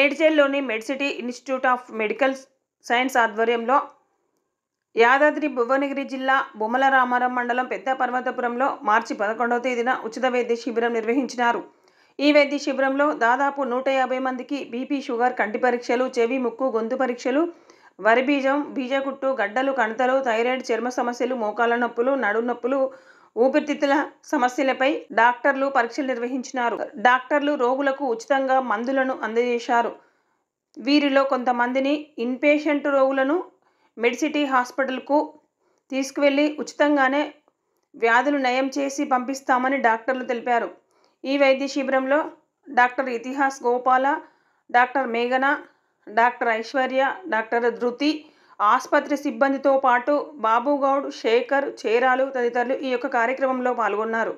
మేడ్చల్లోని Medicity Institute of Medical Science ఆధ్వర్యంలో యాదాద్రి భువనగిరి జిల్లా బొమ్మల రామారం మండలం పెద్ద పర్వతపురంలో మార్చి 11వ తేదీన ఉచిత వైద్య శిబిరం నిర్వహించినారు. ఈ వైద్య శిబిరంలో దాదాపు 150 మందికి బీపీ, షుగర్, కంటి పరీక్షలు, చెవి, ముక్కు, గొంతు పరీక్షలు, వరి బీజం, బీజకుట్టు, గడ్డలు, కణతలు, థైరాయిడ్, చర్మ సమస్యలు, మోకాళ్ళ నొప్పులు, నడుము నొప్పులు, ఊపిరితిత్తుల సమస్యలపై డాక్టర్లు పరీక్షలు నిర్వహించినారు. డాక్టర్లు రోగులకు ఉచితంగా మందులను అందజేశారు. వీరిలో కొంతమందిని ఇన్పేషెంట్ రోగులను మెడ్సిటీ హాస్పిటల్కు తీసుకువెళ్లి ఉచితంగానే వ్యాధులు నయం చేసి పంపిస్తామని డాక్టర్లు తెలిపారు. ఈ వైద్య శిబిరంలో డాక్టర్ ఇతిహాస్ గోపాల, డాక్టర్ మేఘన, డాక్టర్ ఐశ్వర్య, డాక్టర్ ధృతి, ఆసుపత్రి సిబ్బందితో పాటు బాబుగౌడ్, శేఖర్, చేరాలు తదితరులు ఈ యొక్క కార్యక్రమంలో పాల్గొన్నారు.